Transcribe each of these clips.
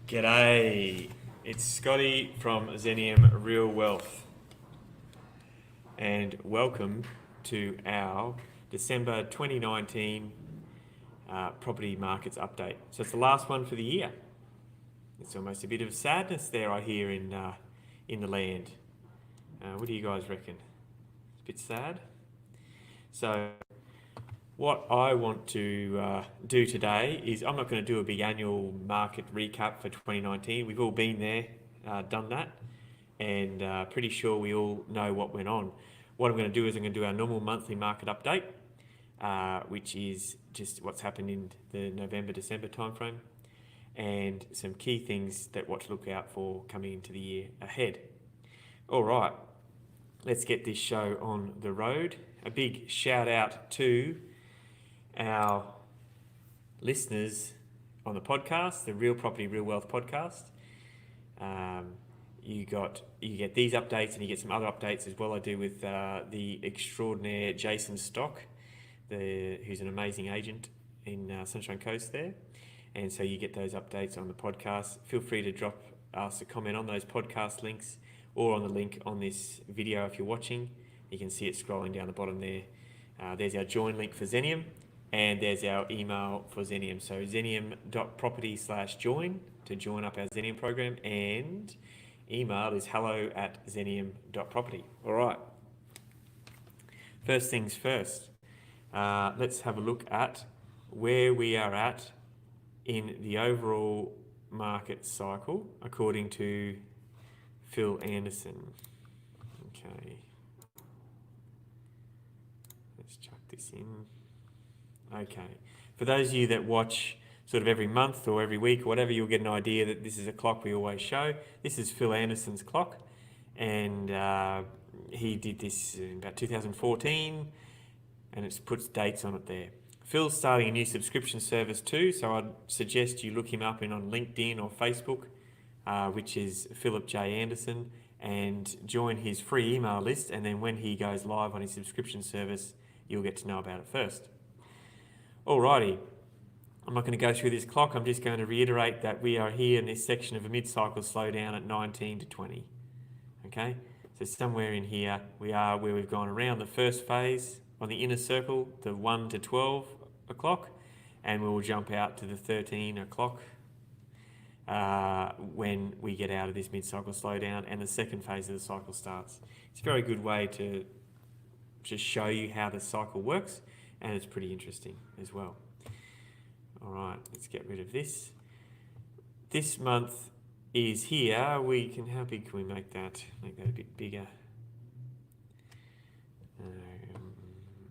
G'day, it's Scotty from Zenium Real Wealth, and welcome to our December 2019 property markets update. So it's the last one for the year. It's almost a bit of sadness there, I hear, in the land. What do you guys reckon? It's a bit sad. So what I want to do today is I'm not going to do a big annual market recap for 2019. We've all been there, done that, and pretty sure we all know what went on. What I'm going to do is I'm going to do our normal monthly market update, which is just what's happened in the November-December timeframe, and some key things that what to look out for coming into the year ahead. All right, let's get this show on the road. A big shout out to our listeners on the podcast, the Real Property, Real Wealth podcast. You get these updates, and you get some other updates as well. I do with the extraordinaire Jason Stock, who's an amazing agent in Sunshine Coast there. And so you get those updates on the podcast. Feel free to drop us a comment on those podcast links or on the link on this video if you're watching. You can see it scrolling down the bottom there. There's our join link for Zenium. And there's our email for Zenium. So zenium.property/join to join up our Zenium program. And email is hello@zenium.property. All right. First things first. Let's have a look at where we are at in the overall market cycle, according to Phil Anderson. Okay. Let's chuck this in. Okay, for those of you that watch sort of every month or every week or whatever, you'll get an idea that this is a clock we always show. This is Phil Anderson's clock, and he did this in about 2014, and it puts dates on it there. Phil's starting a new subscription service too, so I'd suggest you look him up on LinkedIn or Facebook, which is Philip J. Anderson, and join his free email list, and then when he goes live on his subscription service, you'll get to know about it first. Alrighty, I'm not going to go through this clock. I'm just going to reiterate that we are here in this section of a mid-cycle slowdown at 19 to 20. Okay, so somewhere in here we are where we've gone around the first phase on the inner circle, the 1 to 12 o'clock, and we will jump out to the 13 o'clock when we get out of this mid-cycle slowdown and the second phase of the cycle starts. It's a very good way to just show you how the cycle works. And it's pretty interesting as well. All right, let's get rid of this. This month is here. How big can we make that? Make that a bit bigger.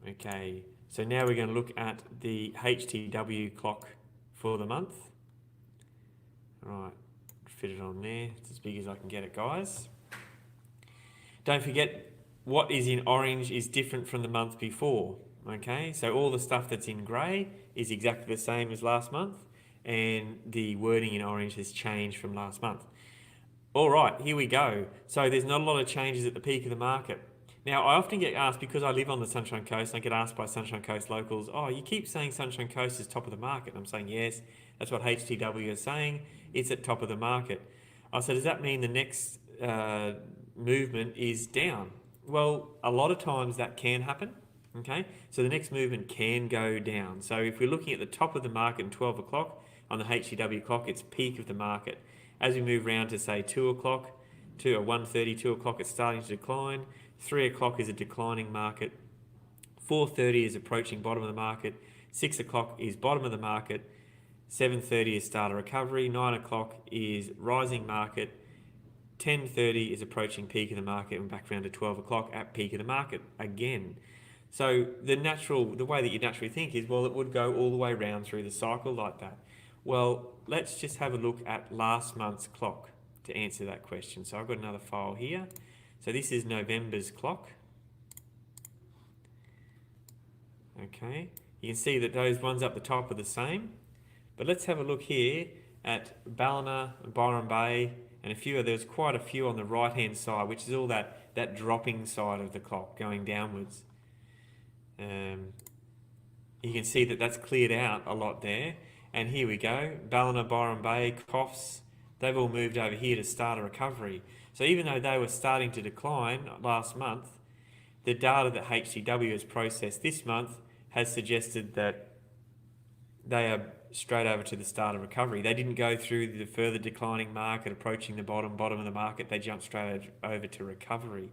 Okay, so now we're going to look at the HTW clock for the month. All right, fit it on there. It's as big as I can get it, guys. Don't forget, what is in orange is different from the month before. Okay, so all the stuff that's in grey is exactly the same as last month, and the wording in orange has changed from last month. All right, here we go. So there's not a lot of changes at the peak of the market. Now, I often get asked, because I live on the Sunshine Coast, I get asked by Sunshine Coast locals, oh, you keep saying Sunshine Coast is top of the market. And I'm saying, yes, that's what HTW is saying. It's at top of the market. I said, does that mean the next movement is down? Well, a lot of times that can happen. Okay, so the next movement can go down. So if we're looking at the top of the market at 12 o'clock on the HTW clock, it's peak of the market. As we move around to say 2 o'clock, 1:30, 2 o'clock, it's starting to decline. 3 o'clock is a declining market. 4:30 is approaching bottom of the market. 6 o'clock is bottom of the market. 7:30 is start of recovery. 9 o'clock is rising market. 10:30 is approaching peak of the market, and back around to 12 o'clock at peak of the market again. So the way that you naturally think is, well, it would go all the way around through the cycle like that. Well, let's just have a look at last month's clock to answer that question. So I've got another file here. So this is November's clock. Okay, you can see that those ones up the top are the same. But let's have a look here at Ballina, Byron Bay, and a few. There's quite a few on the right-hand side, which is all that dropping side of the clock going downwards. You can see that that's cleared out a lot there. And here we go, Ballina, Byron Bay, Coffs, they've all moved over here to start a recovery. So even though they were starting to decline last month, the data that HTW has processed this month has suggested that they are straight over to the start of recovery. They didn't go through the further declining market, approaching the bottom of the market. They jumped straight over to recovery.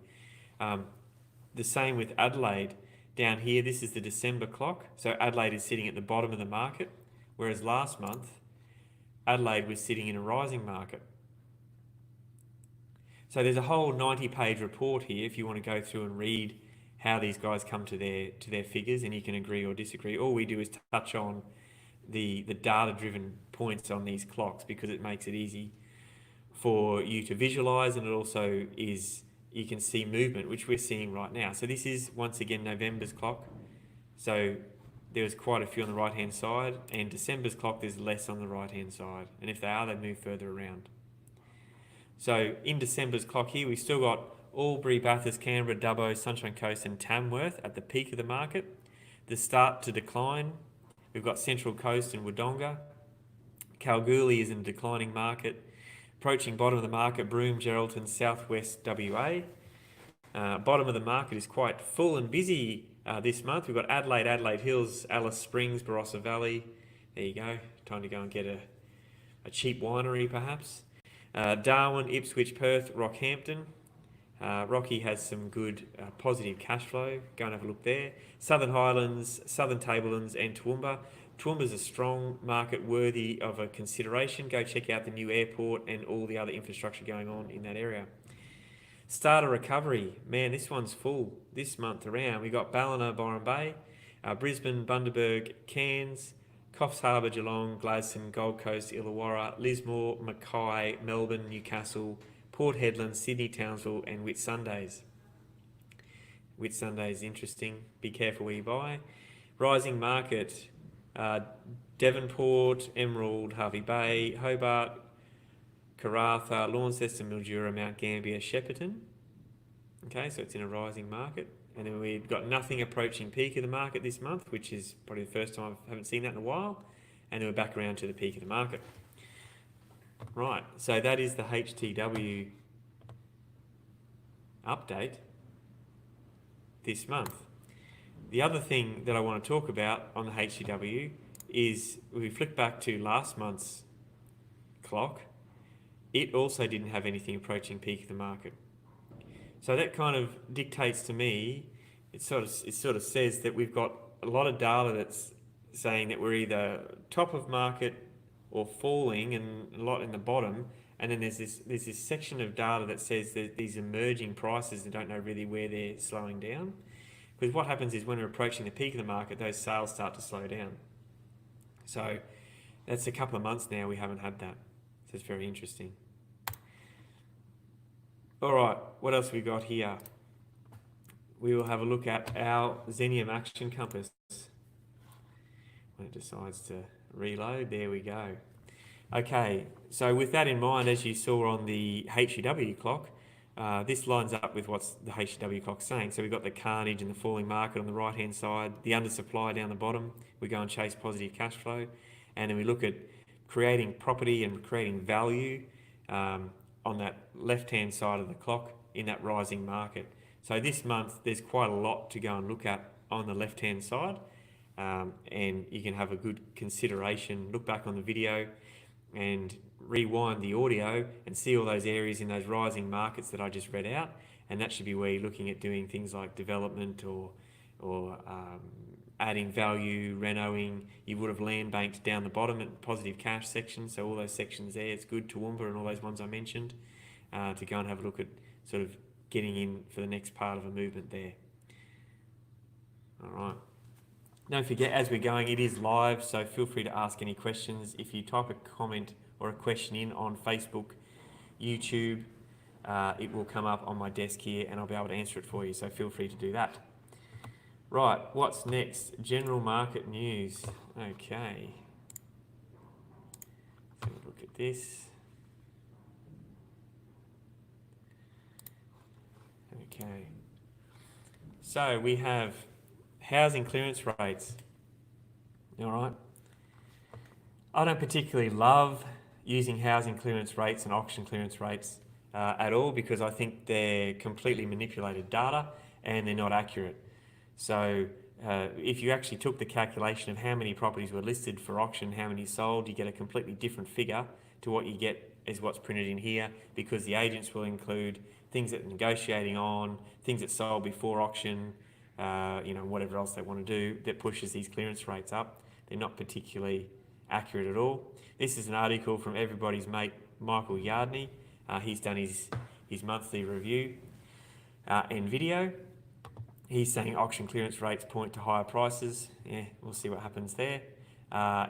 The same with Adelaide. Down here, this is the December clock. So Adelaide is sitting at the bottom of the market, whereas last month, Adelaide was sitting in a rising market. So there's a whole 90-page report here if you want to go through and read how these guys come to their figures, and you can agree or disagree. All we do is touch on the data-driven points on these clocks because it makes it easy for you to visualize, and it also is, you can see movement, which we're seeing right now. So this is, once again, November's clock. So there was quite a few on the right-hand side, and December's clock, there's less on the right-hand side. And if they are, they move further around. So in December's clock here, we've still got Albury, Bathurst, Canberra, Dubbo, Sunshine Coast and Tamworth at the peak of the market. The start to decline, we've got Central Coast and Wodonga. Kalgoorlie is in a declining market. Approaching bottom of the market, Broome, Geraldton, Southwest WA. Bottom of the market is quite full and busy this month. We've got Adelaide, Adelaide Hills, Alice Springs, Barossa Valley. There you go. Time to go and get a cheap winery perhaps. Darwin, Ipswich, Perth, Rockhampton. Rocky has some good positive cash flow. Go and have a look there. Southern Highlands, Southern Tablelands and Toowoomba. Toowoomba's a strong market worthy of a consideration. Go check out the new airport and all the other infrastructure going on in that area. Starter recovery. Man, this one's full this month around. We got Ballina, Byron Bay, Brisbane, Bundaberg, Cairns, Coffs Harbour, Geelong, Gladstone, Gold Coast, Illawarra, Lismore, Mackay, Melbourne, Newcastle, Port Hedland, Sydney, Townsville and Whitsundays. Whitsundays interesting. Be careful where you buy. Rising market. Devonport, Emerald, Hervey Bay, Hobart, Karratha, Launceston, Mildura, Mount Gambier, Shepparton. Okay, so it's in a rising market. And then we've got nothing approaching peak of the market this month, which is probably the first time I haven't seen that in a while. And then we're back around to the peak of the market. Right, so that is the HTW update this month. The other thing that I want to talk about on the HTW is we flick back to last month's clock. It also didn't have anything approaching peak of the market. So that kind of dictates to me, it sort of says that we've got a lot of data that's saying that we're either top of market or falling and a lot in the bottom. And then there's this section of data that says that these emerging prices that don't know really where they're slowing down. Because what happens is when we're approaching the peak of the market, those sales start to slow down. So that's a couple of months now we haven't had that. So it's very interesting. All right, what else we got here? We will have a look at our Xenium Action Compass. When it decides to reload, there we go. Okay, so with that in mind, as you saw on the HTW clock, this lines up with what's the HTW clock saying. So we've got the carnage and the falling market on the right-hand side, the undersupply down the bottom. We go and chase positive cash flow. And then we look at creating property and creating value on that left-hand side of the clock in that rising market. So this month, there's quite a lot to go and look at on the left-hand side. And you can have a good consideration, look back on the video and rewind the audio and see all those areas in those rising markets that I just read out, and that should be where you're looking at doing things like development or adding value, renoing. You would have land banked down the bottom at positive cash section, so all those sections there, it's good. Toowoomba and all those ones I mentioned, to go and have a look at sort of getting in for the next part of a movement there. All right. Don't forget, as we're going, it is live, so feel free to ask any questions. If you type a comment or a question in on Facebook, YouTube, it will come up on my desk here and I'll be able to answer it for you, so feel free to do that. Right, what's next? General market news. Okay. Let's have a look at this. Okay. So we have housing clearance rates. All right. I don't particularly love using housing clearance rates and auction clearance rates at all, because I think they're completely manipulated data and they're not accurate. So if you actually took the calculation of how many properties were listed for auction, how many sold, you get a completely different figure to what you get is what's printed in here, because the agents will include things that are negotiating on, things that sold before auction, whatever else they want to do that pushes these clearance rates up. They're not particularly accurate at all. This is an article from everybody's mate Michael Yardney. He's done his monthly review and video. He's saying auction clearance rates point to higher prices. Yeah, we'll see what happens there.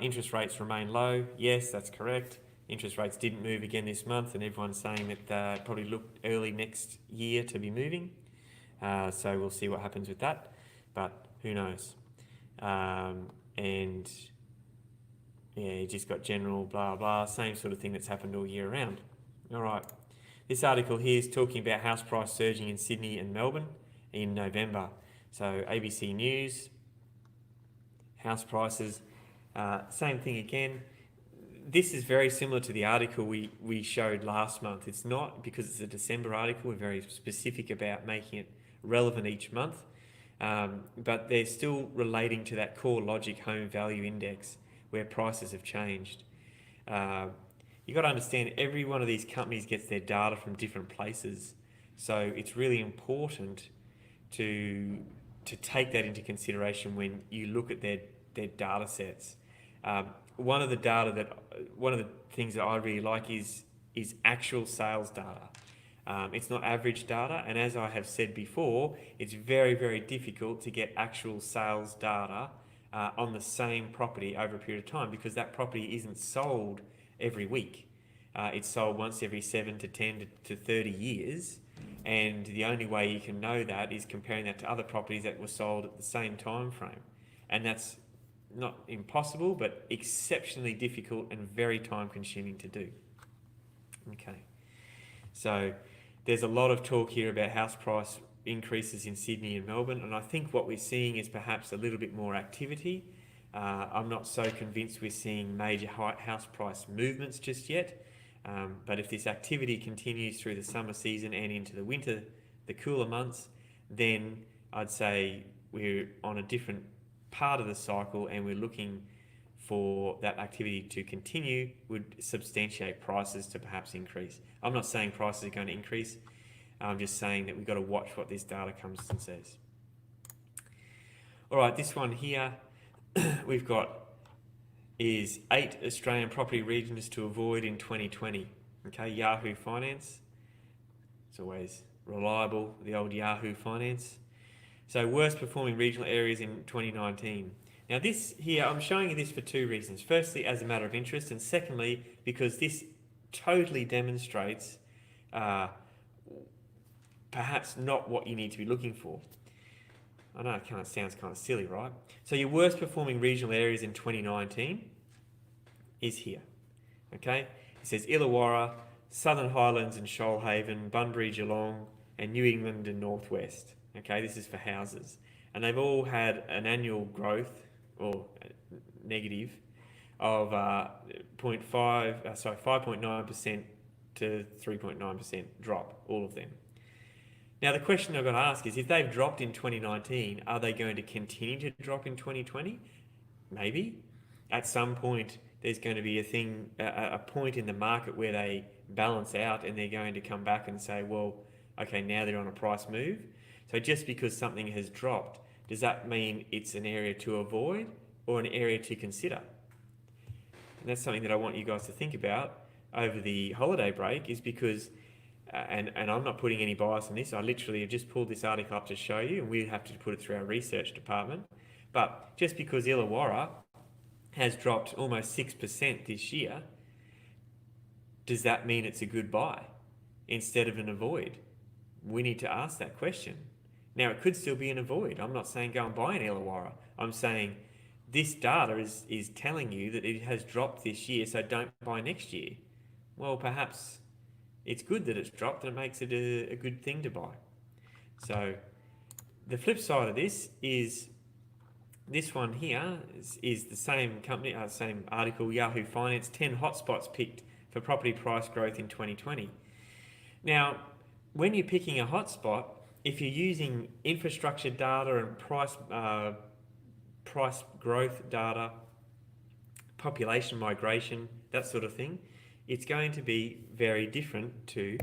Interest rates remain low. Yes, that's correct. Interest rates didn't move again this month, and everyone's saying that probably look early next year to be moving. So we'll see what happens with that, but who knows? And yeah, you just got general blah blah, same sort of thing that's happened all year round. All right, this article here is talking about house price surging in Sydney and Melbourne in November. So ABC News, house prices, same thing again. This is very similar to the article we showed last month. It's not, because it's a December article, we're very specific about making it relevant each month, but they're still relating to that core logic home value index where prices have changed. You've got to understand, every one of these companies gets their data from different places, so it's really important to take that into consideration when you look at their data sets. One of the things that I really like is actual sales data. It's not average data, and as I have said before, it's very, very difficult to get actual sales data on the same property over a period of time, because that property isn't sold every week. It's sold once every 7 to 10 to 30 years, and the only way you can know that is comparing that to other properties that were sold at the same time frame. And that's not impossible, but exceptionally difficult and very time consuming to do. Okay, so there's a lot of talk here about house price increases in Sydney and Melbourne, and I think what we're seeing is perhaps a little bit more activity. I'm not so convinced we're seeing major house price movements just yet, but if this activity continues through the summer season and into the winter, the cooler months, then I'd say we're on a different part of the cycle, and we're looking for that activity to continue, would substantiate prices to perhaps increase. I'm not saying prices are going to increase. I'm just saying that we've got to watch what this data comes and says. All right, this one here we've got is 8 Australian property regions to avoid in 2020. Okay, Yahoo Finance. It's always reliable, the old Yahoo Finance. So worst performing regional areas in 2019. Now this here, I'm showing you this for two reasons. Firstly, as a matter of interest, and secondly, because this totally demonstrates perhaps not what you need to be looking for. I know it kind of sounds kind of silly, right? So your worst performing regional areas in 2019 is here. Okay, it says Illawarra, Southern Highlands and Shoalhaven, Bunbury, Geelong, and New England and Northwest. Okay, this is for houses, and they've all had an annual growth or negative of 5.9% to 3.9% drop, all of them. Now the question I've got to ask is, if they've dropped in 2019, are they going to continue to drop in 2020? Maybe. At some point, there's going to be a point in the market where they balance out, and they're going to come back and say, well, okay, now they're on a price move. So just because something has dropped, does that mean it's an area to avoid or an area to consider? And that's something that I want you guys to think about over the holiday break, is because, and I'm not putting any bias on this, I literally have just pulled this article up to show you, and we have to put it through our research department. But just because Illawarra has dropped almost 6% this year, does that mean it's a good buy instead of an avoid? We need to ask that question. Now, it could still be an avoid. I'm not saying go and buy an Illawarra. I'm saying this data is telling you that it has dropped this year, so don't buy next year. Well, perhaps it's good that it's dropped, and it makes it a good thing to buy. So the flip side of this is this one here is the same company, same article, Yahoo Finance, 10 hotspots picked for property price growth in 2020. Now, when you're picking a hotspot, if you're using infrastructure data and price growth data, population migration, that sort of thing, it's going to be very different to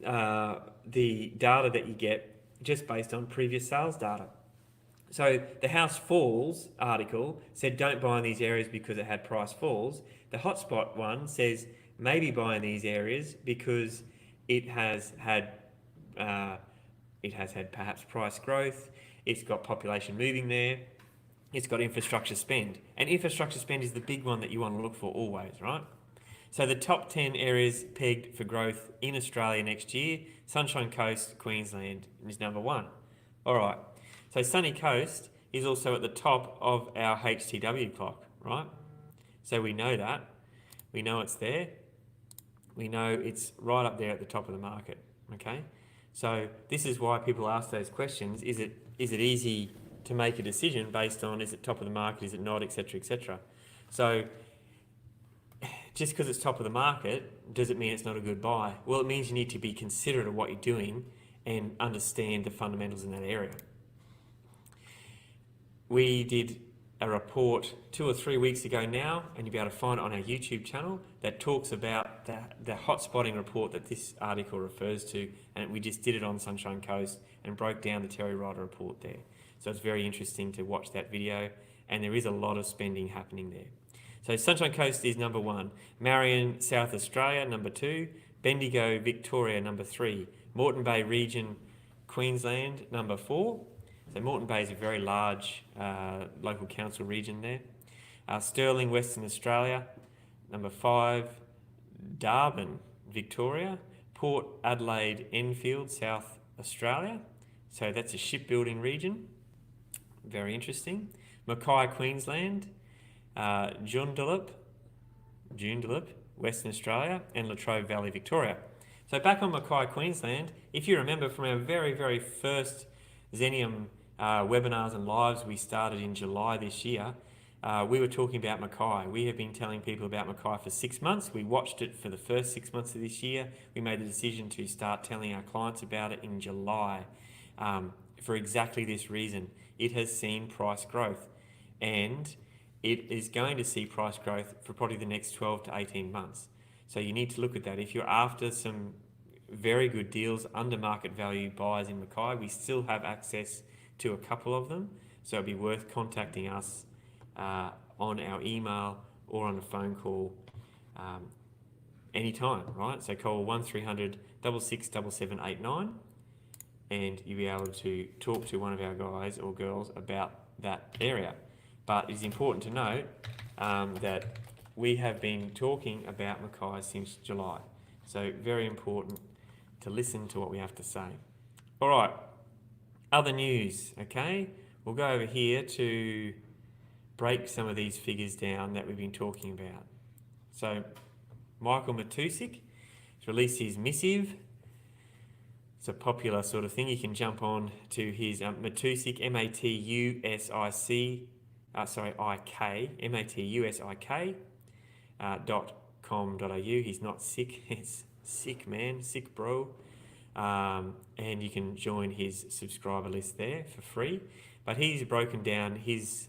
the data that you get just based on previous sales data. So the House Falls article said don't buy in these areas because it had price falls. The hotspot one says maybe buy in these areas because it has had perhaps price growth, it's got population moving there, it's got infrastructure spend. And infrastructure spend is the big one that you want to look for always, right? So the top 10 areas pegged for growth in Australia next year, Sunshine Coast, Queensland is number 1. All right, so Sunny Coast is also at the top of our HTW clock, right? So we know that. We know it's there. We know it's right up there at the top of the market, okay? So this is why people ask those questions. Is it easy to make a decision based on is it top of the market, is it not, etc., etc. So just because it's top of the market, does it mean it's not a good buy? Well, it means you need to be considerate of what you're doing and understand the fundamentals in that area. We did a report 2 or 3 weeks ago now, and you'll be able to find it on our YouTube channel, that talks about the hot spotting report that this article refers to, and we just did it on Sunshine Coast and broke down the Terry Ryder report there. So it's very interesting to watch that video, and there is a lot of spending happening there. So Sunshine Coast is number 1, Marion, South Australia, number 2, Bendigo, Victoria, number 3, Moreton Bay region, Queensland, number 4. So Moreton Bay is a very large local council region there. Stirling, Western Australia, number 5, Darwin, Victoria, Port Adelaide, Enfield, South Australia. So that's a shipbuilding region. Very interesting. Mackay, Queensland, Joondalup, Western Australia, and Latrobe Valley, Victoria. So back on Mackay, Queensland, if you remember from our very, very first Xenium webinars and lives we started in July this year, we were talking about Mackay. We have been telling people about Mackay for 6 months. We watched it for the first 6 months of this year. We made the decision to start telling our clients about it in July for exactly this reason. It has seen price growth, and it is going to see price growth for probably the next 12 to 18 months. So you need to look at that. If you're after some very good deals under market value buys in Mackay, we still have access to a couple of them, so it'd be worth contacting us on our email or on a phone call anytime, right? So call 1300 667789 and you'll be able to talk to one of our guys or girls about that area. But it's important to note that we have been talking about Mackay since July. So very important to listen to what we have to say. All right, other news, okay? We'll go over here to break some of these figures down that we've been talking about. So Michael Matusik has released his missive. It's a popular sort of thing. You can jump on to his Matusik, Matusik, Matusik.com.au. He's not sick, it's sick man, sick bro. And you can join his subscriber list there for free. But he's broken down his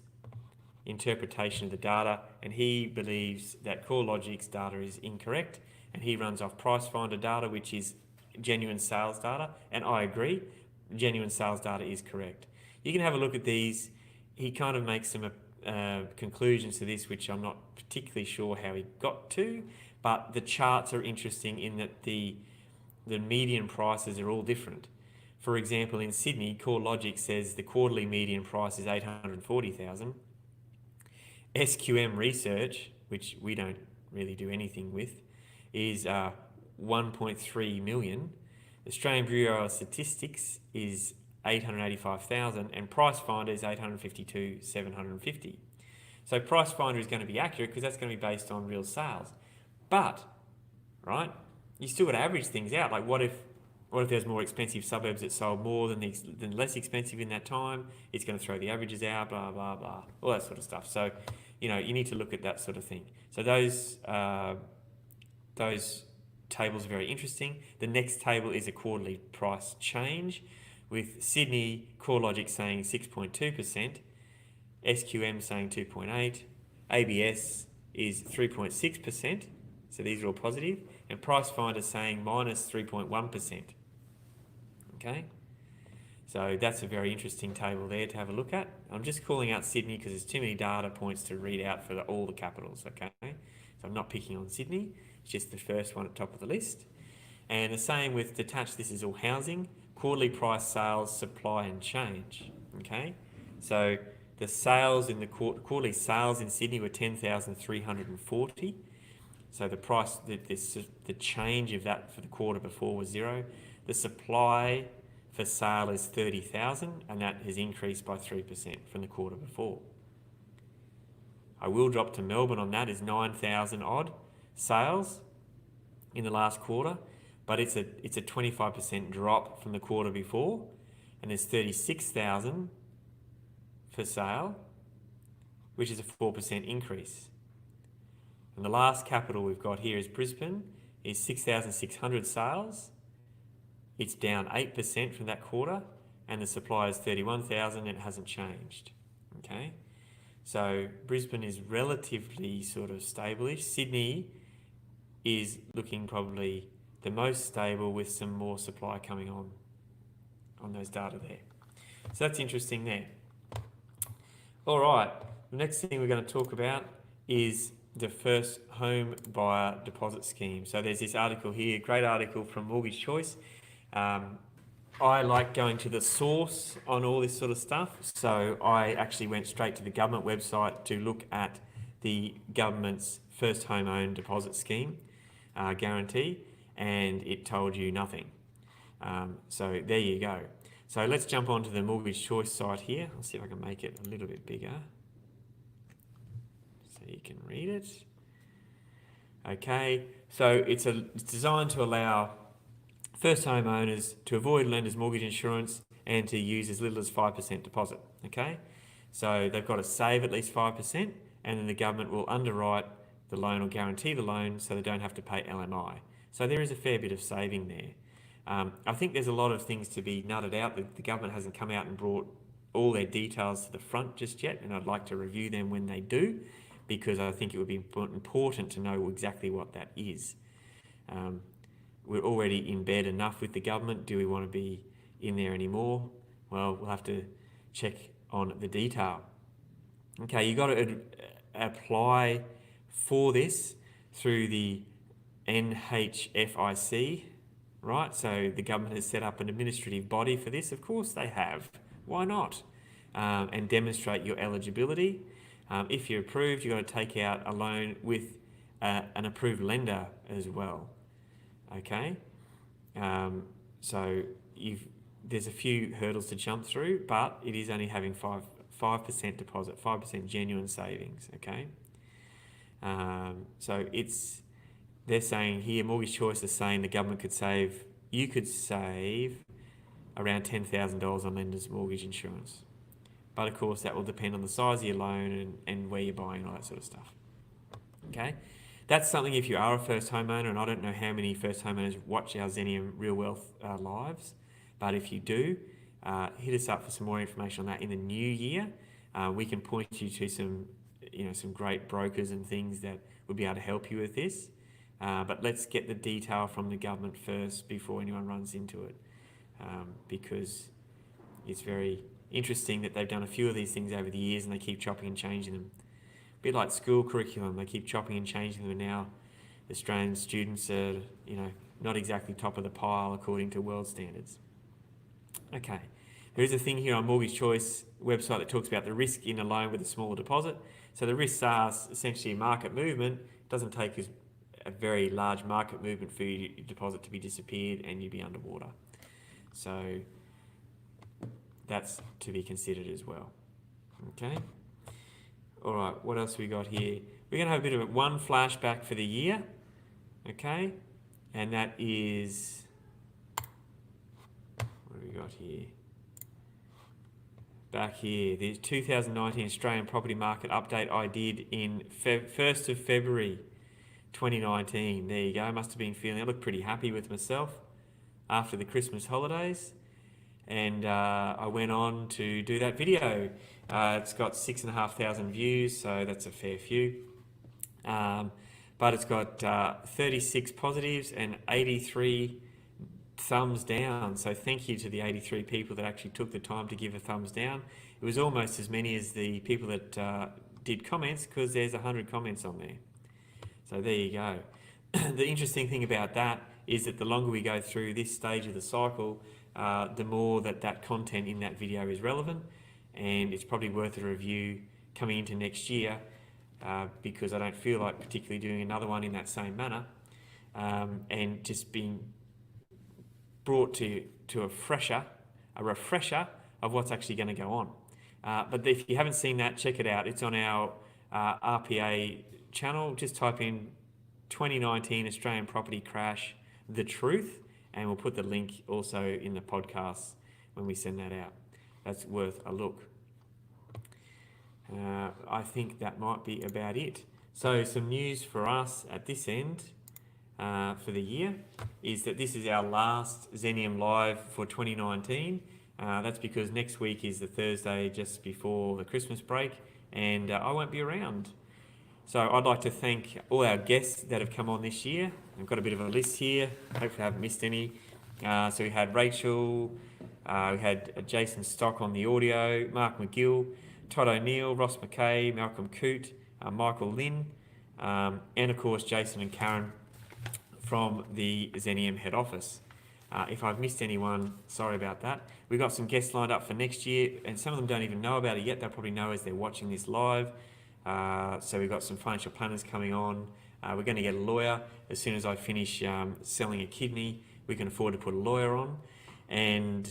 interpretation of the data, and he believes that CoreLogic's data is incorrect, and he runs off price finder data, which is genuine sales data, and I agree, genuine sales data is correct. You can have a look at these. He kind of makes some conclusions to this, which I'm not particularly sure how he got to, but the charts are interesting in that the median prices are all different. For example, in Sydney, CoreLogic says the quarterly median price is 840,000. SQM Research, which we don't really do anything with, is 1.3 million. Australian Bureau of Statistics is 885,000, and Price Finder is 852,750. So Price Finder is going to be accurate because that's going to be based on real sales. But, right, you still got to average things out. Like what if there's more expensive suburbs that sold more than less expensive in that time? It's going to throw the averages out, blah, blah, blah, all that sort of stuff. So you need to look at that sort of thing. So those tables are very interesting. The next table is a quarterly price change, with Sydney CoreLogic saying 6.2%, SQM saying 2.8%, ABS is 3.6%, so these are all positive, and Price Finder saying minus 3.1%. Okay, so that's a very interesting table there to have a look at. I'm just calling out Sydney because there's too many data points to read out for all the capitals. Okay, so I'm not picking on Sydney, it's just the first one at the top of the list. And the same with detached, this is all housing, quarterly price, sales, supply and change. Okay, so the sales in the quarterly sales in Sydney were 10,340. So the price, the change of that for the quarter before was 0. The supply for sale is 30,000, and that has increased by 3% from the quarter before. I will drop to Melbourne on that, is 9,000 odd sales in the last quarter, but it's a 25% drop from the quarter before, and there's 36,000 for sale, which is a 4% increase. And the last capital we've got here is Brisbane, is 6,600 sales. It's down 8% from that quarter, and the supply is 31,000, and it hasn't changed. Okay, so Brisbane is relatively sort of stable-ish. Sydney is looking probably the most stable, with some more supply coming on those data there. So that's interesting there. All right, the next thing we're going to talk about is the first home buyer deposit scheme. So there's this article here, great article from Mortgage Choice. I like going to the source on all this sort of stuff. So I actually went straight to the government website to look at the government's first home owned deposit scheme guarantee, and it told you nothing. So there you go. So let's jump onto the Mortgage Choice site here. I'll see if I can make it a little bit bigger so you can read it. Okay, so it's designed to allow first home owners to avoid lenders' mortgage insurance and to use as little as 5% deposit. Okay, so they've got to save at least 5%, and then the government will underwrite the loan or guarantee the loan so they don't have to pay LMI. So there is a fair bit of saving there. I think there's a lot of things to be nutted out. The government hasn't come out and brought all their details to the front just yet, and I'd like to review them when they do, because I think it would be important to know exactly what that is. We're already in bed enough with the government. Do we want to be in there anymore? Well, we'll have to check on the detail. Okay, you've got to apply for this through the NHFIC, right? So the government has set up an administrative body for this. Of course they have. Why not? And demonstrate your eligibility. If you're approved, you've got to take out a loan with an approved lender as well. Okay, so there's a few hurdles to jump through, but it is only having 5% deposit, 5% genuine savings. Okay, so they're saying here, Mortgage Choice is saying the government you could save around $10,000 on lenders' mortgage insurance, but of course that will depend on the size of your loan and where you're buying, all that sort of stuff. Okay. That's something if you are a first homeowner, and I don't know how many first homeowners watch our Xenium Real Wealth lives, but if you do, hit us up for some more information on that in the new year. We can point you to some great brokers and things that would be able to help you with this. But let's get the detail from the government first before anyone runs into it, because it's very interesting that they've done a few of these things over the years and they keep chopping and changing them. A bit like school curriculum, they keep chopping and changing them, and now Australian students are, not exactly top of the pile according to world standards. Okay, there is a thing here on Mortgage Choice website that talks about the risk in a loan with a smaller deposit. So the risks are essentially market movement. It doesn't take a very large market movement for your deposit to be disappeared and you'd be underwater. So that's to be considered as well. Okay. All right, what else we got here? We're going to have a bit of one flashback for the year, okay? And that is, what have we got here? back here, the 2019 Australian property market update I did in 1st of February 2019. There you go. Must have been feeling, I look pretty happy with myself after the Christmas holidays. And I went on to do that video. It's got 6,500 views, so that's a fair few. But it's got 36 positives and 83 thumbs down. So thank you to the 83 people that actually took the time to give a thumbs down. It was almost as many as the people that did comments, because there's 100 comments on there. So there you go. The interesting thing about that is that the longer we go through this stage of the cycle, the more that content in that video is relevant, and it's probably worth a review coming into next year, because I don't feel like particularly doing another one in that same manner, and just being brought to a refresher of what's actually going to go on. But if you haven't seen that, check it out. It's on our RPA channel. Just type in 2019 Australian property crash, the truth, and we'll put the link also in the podcast when we send that out. That's worth a look. I think that might be about it. So some news for us at this end for the year is that this is our last Zenium Live for 2019. That's because next week is the Thursday just before the Christmas break, and I won't be around. So I'd like to thank all our guests that have come on this year. I've got a bit of a list here. Hopefully I haven't missed any. So we had Rachel, we had Jason Stock on the audio, Mark McGill, Todd O'Neill, Ross McKay, Malcolm Coote, Michael Lynn, and of course Jason and Karen from the Zenium head office. If I've missed anyone, sorry about that. We've got some guests lined up for next year, and some of them don't even know about it yet. They'll probably know as they're watching this live. So we've got some financial planners coming on. We're going to get a lawyer. As soon as I finish selling a kidney, we can afford to put a lawyer on. And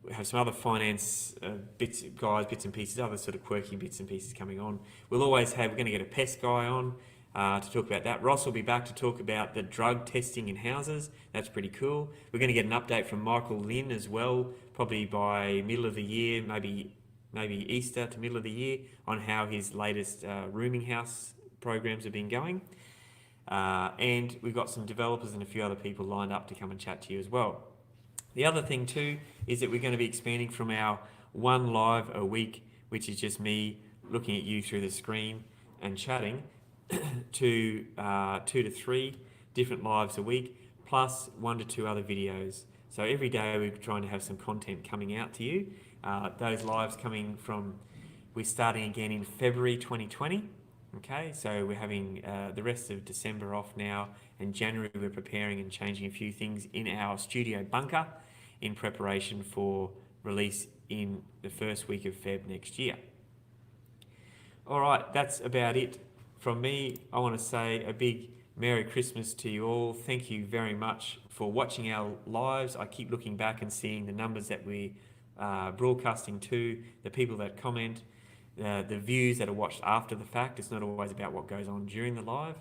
we have some other finance bits and pieces, other sort of quirky bits and pieces coming on. We're going to get a pest guy on to talk about that. Ross will be back to talk about the drug testing in houses. That's pretty cool. We're going to get an update from Michael Lynn as well, probably by middle of the year, maybe Easter to middle of the year, on how his latest rooming house programs have been going. And we've got some developers and a few other people lined up to come and chat to you as well. The other thing too is that we're going to be expanding from our one live a week, which is just me looking at you through the screen and chatting, to 2 to 3 different lives a week, plus 1 to 2 other videos. So every day we're trying to have some content coming out to you. Those lives we're starting again in February 2020. Okay, so we're having the rest of December off now, and January we're preparing and changing a few things in our studio bunker in preparation for release in the first week of Feb next year. All right, that's about it from me. I want to say a big Merry Christmas to you all. Thank you very much for watching our lives. I keep looking back and seeing the numbers that we broadcasting to, the people that comment, the views that are watched after the fact. It's not always about what goes on during the live.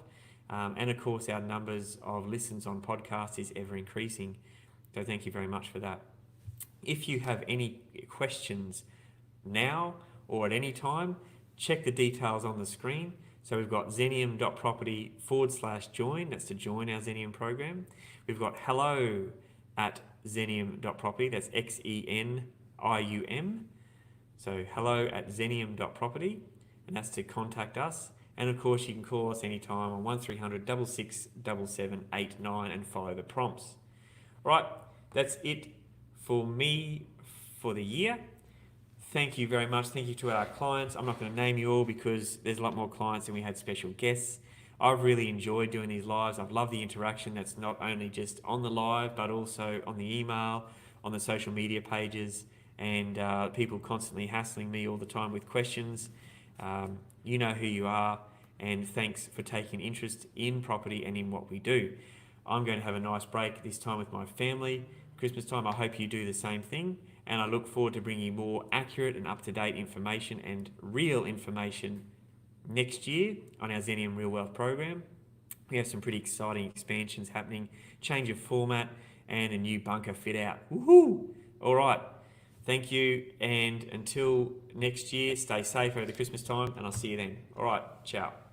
And of course, our numbers of listens on podcasts is ever increasing. So thank you very much for that. If you have any questions now or at any time, check the details on the screen. So we've got zenium.property/join. That's to join our Zenium program. We've got hello@zenium.property. That's XENIUM. So hello@zenium.property, and that's to contact us. And of course, you can call us anytime on 1300 66 7789 and follow the prompts. Right, that's it for me for the year. Thank you very much. Thank you to our clients. I'm not going to name you all because there's a lot more clients and we had special guests. I've really enjoyed doing these lives. I've loved the interaction that's not only just on the live, but also on the email, on the social media pages, and people constantly hassling me all the time with questions. You know who you are, and thanks for taking interest in property and in what we do. I'm going to have a nice break this time with my family. Christmas time, I hope you do the same thing, and I look forward to bringing you more accurate and up-to-date information and real information next year on our Zenium Real Wealth program. We have some pretty exciting expansions happening, change of format, and a new bunker fit out. Woohoo! All right, Thank you, and until next year, stay safe over the Christmas time, and I'll see you then. All right, ciao.